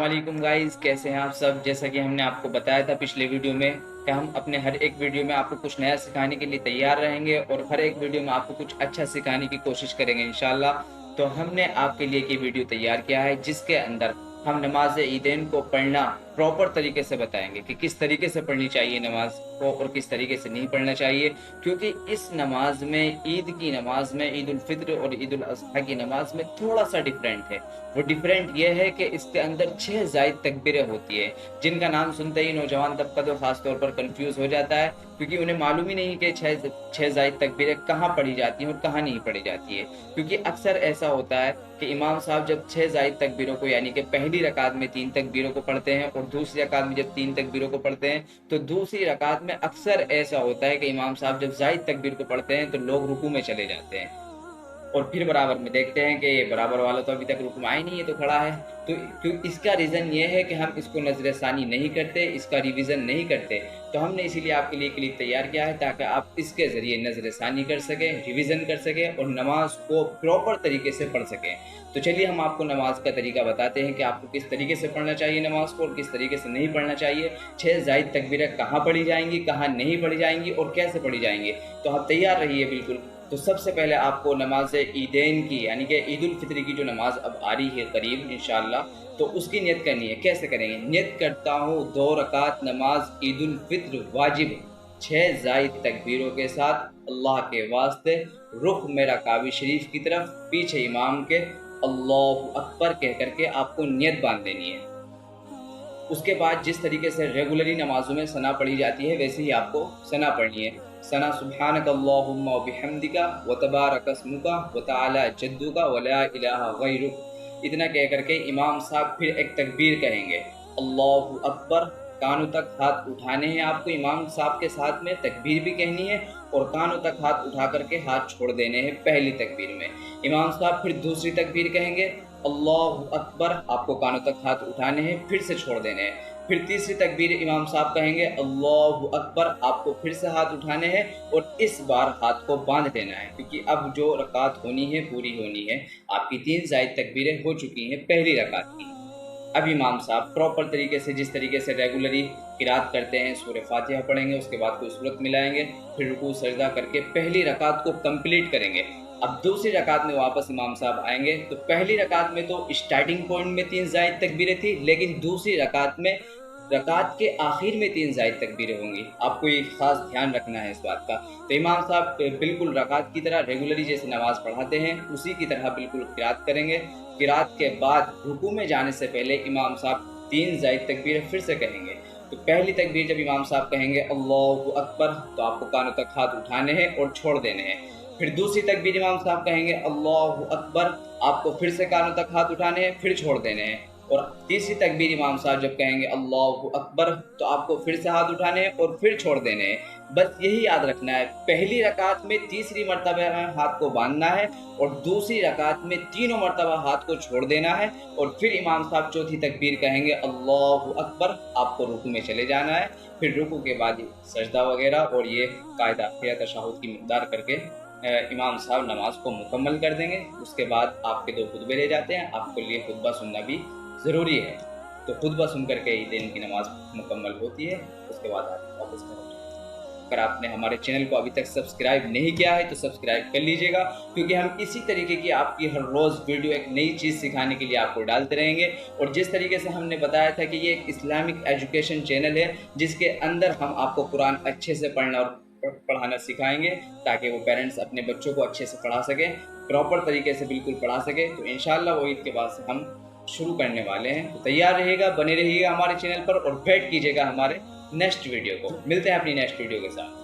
वालेकुम गाइस, कैसे हैं आप सब। जैसा कि हमने आपको बताया था पिछले वीडियो में कि हम अपने हर एक वीडियो में आपको कुछ नया सिखाने के लिए तैयार रहेंगे और हर एक वीडियो में आपको कुछ अच्छा सिखाने की कोशिश करेंगे इंशाल्लाह। तो हमने आपके लिए ये वीडियो तैयार किया है जिसके अंदर हम नमाज ईदैन को पढ़ना प्रॉपर तरीके से बताएंगे कि किस तरीके से पढ़नी चाहिए नमाज को और किस तरीके से नहीं पढ़ना चाहिए, क्योंकि इस नमाज में, ईद की नमाज में, ईद उल फित्र और ईद उल अज़हा की नमाज में थोड़ा सा डिफरेंट है। वो डिफरेंट ये है कि इसके अंदर 6 जायद तकबीरें होती है, जिनका नाम सुनते ही नौजवान तबका तो खास तौर पर कंफ्यूज हो जाता है, क्योंकि उन्हें मालूम ही नहीं कि 6 जायद तकबीरें कहाँ पढ़ी जाती हैं और कहाँ नहीं पढ़ी जाती है। क्योंकि अक्सर ऐसा होता है कि इमाम साहब जब 6 जायद तकबीरों को, यानी कि पहली रकात में 3 तकबीरों को पढ़ते हैं और दूसरी रकात में जब 3 तकबीरों को पढ़ते हैं, तो दूसरी रकात में अक्सर ऐसा होता है कि इमाम साहब जब जायद तकबीर को पढ़ते हैं तो लोग रुकू में चले जाते हैं और फिर बराबर में देखते हैं कि ये बराबर वाला तो अभी तक रुकू में आया नहीं है, तो खड़ा है। तो इसका रीज़न ये है कि हम इसको नज़रसानी नहीं करते, इसका रिवीजन नहीं करते। तो हमने इसीलिए आपके लिए क्लिप तैयार किया है ताकि आप इसके ज़रिए नज़रसानी कर सकें, रिवीजन कर सकें और नमाज को प्रॉपर तरीके से पढ़ सकें। तो चलिए हम आपको नमाज का तरीका बताते हैं कि आपको किस तरीके से पढ़ना चाहिए नमाज को और किस तरीके से नहीं पढ़ना चाहिए। 6 जायद तकबीरें कहाँ पढ़ी जाएंगी, कहाँ नहीं पढ़ी जाएंगी और कैसे पढ़ी जाएंगी। तो आप तैयार रहिए बिल्कुल। तो सबसे पहले आपको नमाज ईदैन की, यानी कि ईद उल फित्र की जो नमाज अब आ रही है करीब इंशाअल्लाह, तो उसकी नियत करनी है। कैसे करेंगे? नियत करता हूँ 2 रकात नमाज ईद उल फित्र वाजिब 6 जायद तकबीरों के साथ, अल्लाह के वास्ते। रुख मेरा काबा शरीफ की तरफ, पीछे इमाम के अल्लाहु अकबर कह करके आपको नियत बांध देनी है। उसके बाद जिस तरीके से रेगुलरली नमाजों में सना पढ़ी जाती है वैसे ही आपको सना पढ़नी है। सना सुब्हानक अल्लाहुम्मा व बिहम्दिका व तबारक अस्मुका व तआला जद्दुका व ला इलाहा गैरुक। इतना कह करके इमाम साहब फिर एक तकबीर कहेंगे, अल्लाहु अकबर। कानों तक हाथ उठाने हैं आपको, इमाम साहब के साथ में तकबीर भी कहनी है और कानों तक हाथ उठा करके हाथ छोड़ देने हैं पहली तकबीर में। इमाम साहब फिर दूसरी तकबीर कहेंगे, अल्लाहु अकबर, आपको कानों तक हाथ उठाने हैं, फिर से छोड़ देने हैं। फिर तीसरी तकबीर इमाम साहब कहेंगे, अल्लाहु अकबर, आपको फिर से हाथ उठाने हैं और इस बार हाथ को बांध लेना है, क्योंकि अब जो रकात होनी है पूरी होनी है। आपकी 3 जायद तकबीरें हो चुकी हैं पहली रकात की। अब इमाम साहब प्रॉपर तरीके से, जिस तरीके से रेगुलरली किरात करते हैं, सूरह फातिहा पढ़ेंगे, उसके बाद कोई सूरत मिलाएंगे, फिर रुकू सजदा करके पहली रकात को कंप्लीट करेंगे। अब दूसरी रकात में वापस इमाम साहब आएंगे, तो पहली रकात में तो स्टार्टिंग पॉइंट में 3 जायद तकबीरें थी, लेकिन दूसरी रकात में, रकात के आखिर में 3 जायद तकबीरें होंगी। आपको ये खास ध्यान रखना है इस बात का। तो इमाम साहब बिल्कुल रकात की तरह रेगुलरली जैसे नमाज पढ़ाते हैं उसी की तरह बिल्कुल किरात करेंगे। किरात के बाद रुकू में जाने से पहले इमाम साहब 3 जायद तकबीरें फिर से कहेंगे। तो पहली तकबीर जब इमाम साहब कहेंगे अल्लाहु अकबर, तो आपको कानों तक हाथ उठाने हैं और छोड़ देने हैं। फिर दूसरी तकबीर इमाम साहब कहेंगे अल्लाहु अकबर, आपको फिर से कानों तक हाथ उठाने हैं, फिर छोड़ देने हैं। और तीसरी तकबीर इमाम साहब जब कहेंगे अल्लाहु अकबर, तो आपको फिर से हाथ उठाने हैं और फिर छोड़ देने हैं। बस यही याद रखना है, पहली रकात में तीसरी मर्तबा हाथ को बांधना है और दूसरी रकात में तीनों मर्तबा हाथ को छोड़ देना है। और फिर इमाम साहब चौथी तकबीर कहेंगे अल्लाहु अकबर, आपको रुकू में चले जाना है। फिर रुकू के बाद सजदा वगैरह और ये कायदा तशहुद की मिक़दार करके इमाम साहब नमाज को मुकम्मल कर देंगे। उसके बाद आपके 2 खुतबे ले जाते हैं, आपके लिए खुतबा सुनना भी ज़रूरी है। तो खुतबा सुन करके ईदैन की नमाज मुकम्मल होती है। उसके बाद आप वापस घर जाते हैं। अगर आपने हमारे चैनल को अभी तक सब्सक्राइब नहीं किया है तो सब्सक्राइब कर लीजिएगा, क्योंकि हम इसी तरीके की आपकी हर रोज़ वीडियो एक नई चीज़ सिखाने के लिए आपको डालते रहेंगे। और जिस तरीके से हमने बताया था कि ये एक इस्लामिक एजुकेशन चैनल है जिसके अंदर हम आपको कुरान अच्छे से पढ़ना और पढ़ाना सिखाएंगे, ताकि वो पेरेंट्स अपने बच्चों को अच्छे से पढ़ा सकें, प्रॉपर तरीके से बिल्कुल पढ़ा सकें। तो इंशाअल्लाह वो ईद के बाद से हम शुरू करने वाले हैं। तो तैयार रहिएगा, बने रहिएगा हमारे चैनल पर और वेट कीजिएगा हमारे नेक्स्ट वीडियो को। मिलते हैं अपनी नेक्स्ट वीडियो के साथ।